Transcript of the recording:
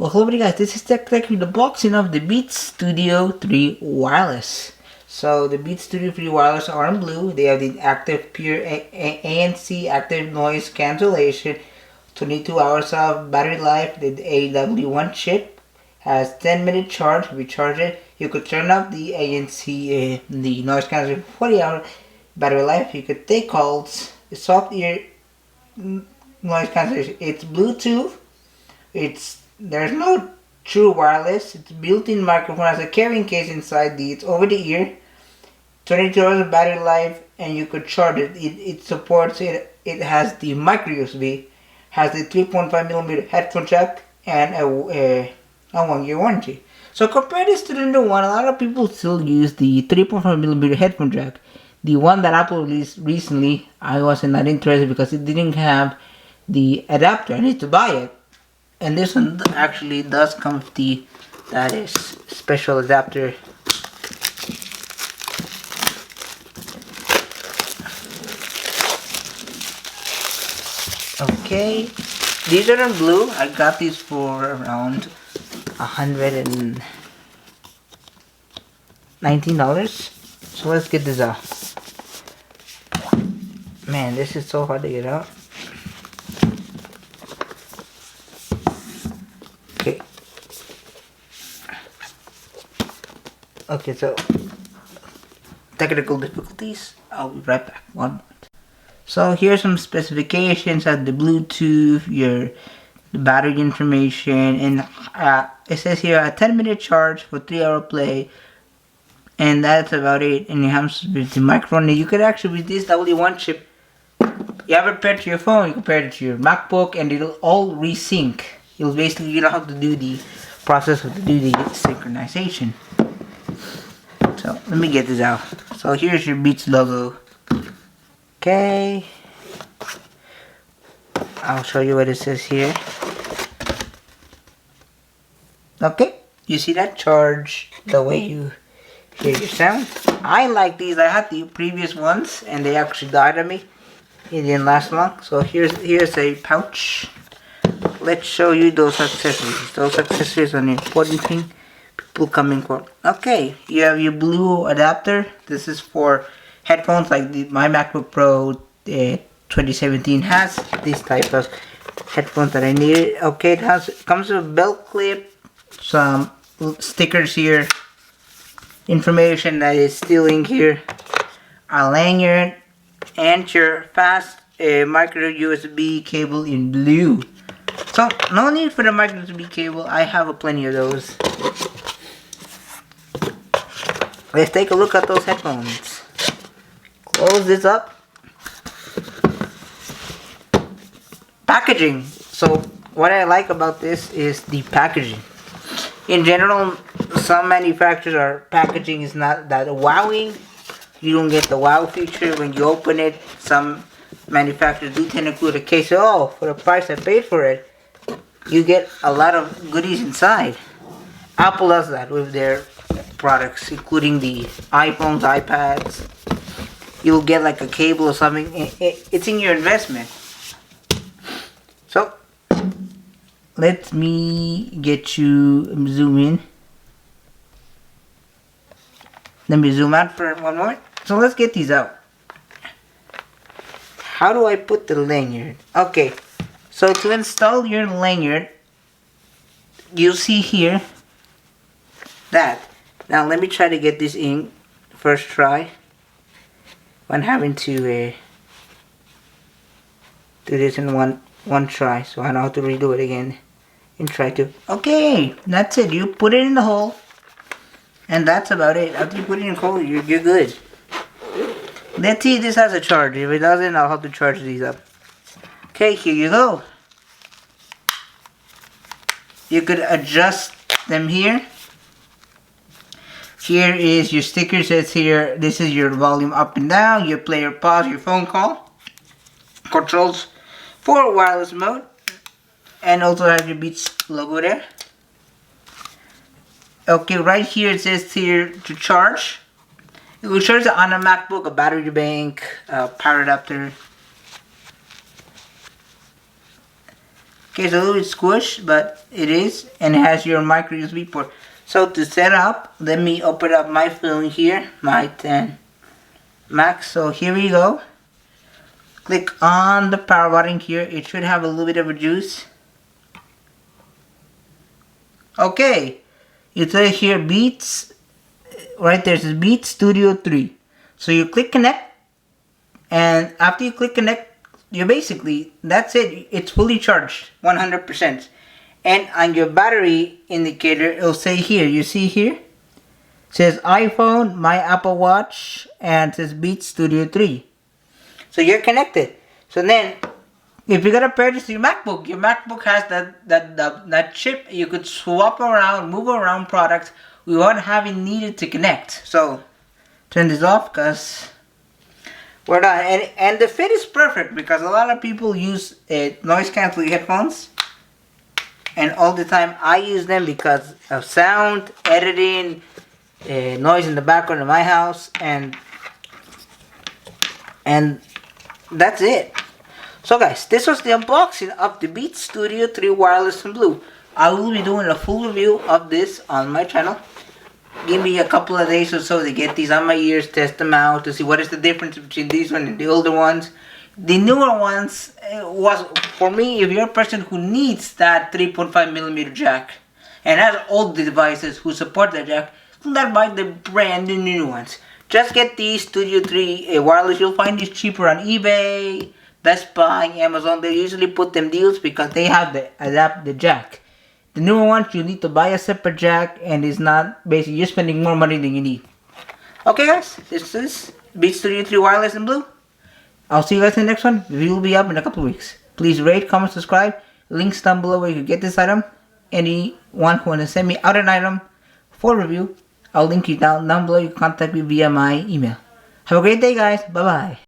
Well, hello guys, this is Tech with the boxing of the Beats Studio 3 Wireless. So the Beats Studio 3 Wireless are in blue. They have the active pure ANC active noise cancellation, 22 hours of battery life. The AW1 chip has 10-minute charge. If you charge it, you could turn off the ANC, the noise cancellation, 40-hour battery life. You could take calls. The soft ear noise cancellation. It's Bluetooth. There's no true wireless. It's built-in microphone, has a carrying case inside. It's over the ear. 22 hours of battery life, and you could charge it. It supports it. It has the micro USB, has the 3.5mm headphone jack, and a 1-year warranty. So compared this to the new one, a lot of people still use the 3.5mm headphone jack. The one that Apple released recently, I wasn't that interested because it didn't have the adapter. I need to buy it. And this one actually does come with that is special adapter. Okay, these are in blue. I got these for around $119. So let's get this out. Man, this is so hard to get out. Okay, so technical difficulties. I'll be right back. 1 moment. So here's some specifications of the Bluetooth, the battery information, and it says here a 10-minute charge for 3-hour play, and that's about it. And it comes with the microphone. You could actually, with this W1 chip, you have it paired to your phone, you compare it to your MacBook, and it'll all resync. It'll basically, you know how to do the process of the synchronization. So let me get this out. So here's your Beats logo. Okay, I'll show you what it says here. Okay, you see that? Charge the way you hear your sound. I like these. I had the previous ones and they actually died on me. It didn't last long. So here's a pouch. Let's show you those accessories. Those accessories are an important thing. People come in for. Okay, you have your blue adapter. This is for headphones like my MacBook Pro 2017 has this type of headphones that I needed. Okay, it comes with a belt clip, some stickers here, information that is still in here, a lanyard, and your fast micro USB cable in blue. So no need for the micro USB cable. I have plenty of those. Let's take a look at those headphones. Close this up. Packaging. So what I like about this is the packaging. In general, some manufacturers packaging is not that wowing. You don't get the wow feature when you open it. Some manufacturers do tend to include a case. Oh, for the price I paid for it, you get a lot of goodies inside. Apple does that with their products, including the iPhones, iPads. You'll get like a cable or something. It's in your investment. So let me get you zoom in. Let me zoom out for 1 moment. So let's get these out. How do I put the lanyard? Okay, so to install your lanyard, you'll see here that. Now let me try to get this in first try. When having to do this in one try, so I know how to redo it again and try to. Okay, that's it. You put it in the hole, and that's about it. After you put it in the hole, you're good. Let's see if this has a charge. If it doesn't, I'll have to charge these up. Okay, here you go. You could adjust them here. Here is your sticker. It says here, this is your volume up and down, your play or pause, your phone call, controls for wireless mode, and also have your Beats logo there. Okay, right here it says here to charge. It will charge it on a MacBook, a battery bank, a power adapter. Okay, it's a little bit squished, but it is, and it has your micro USB port. So to set up, let me open up my phone here, my 10 Max. So here we go. Click on the power button here. It should have a little bit of a juice. Okay, it says here Beats. Right there says Beats Studio 3. So you click connect, and after you click connect, you basically, that's it. It's fully charged, 100%. And on your battery indicator, it'll say here. You see here? It says iPhone, my Apple Watch, and it says Beats Studio 3. So you're connected. So then, if you're gonna purchase your MacBook has that chip. You could swap around, move around products without having needed to connect. So turn this off, cause we're done. And the fit is perfect because a lot of people use noise canceling headphones, and all the time I use them because of sound, editing, noise in the background of my house, and that's it. So guys, this was the unboxing of the Beats Studio 3 Wireless in Blue. I will be doing a full review of this on my channel. Give me a couple of days or so to get these on my ears, test them out, to see what is the difference between these ones and the older ones. The newer ones was, for me, if you're a person who needs that 3.5mm jack and has old devices who support that jack, do not buy the brand new ones. Just get these Studio 3 wireless. You'll find these cheaper on eBay, Best Buy, Amazon. They usually put them deals because they have the jack. The newer ones, you need to buy a separate jack, and it's not, basically you're spending more money than you need. Okay guys, this is Beats Studio 3 Wireless in Blue. I'll see you guys in the next one. The review will be up in a couple of weeks. Please rate, comment, subscribe. Links down below where you can get this item. Anyone who wants to send me out an item for review, I'll link you down below. You can contact me via my email. Have a great day guys. Bye bye.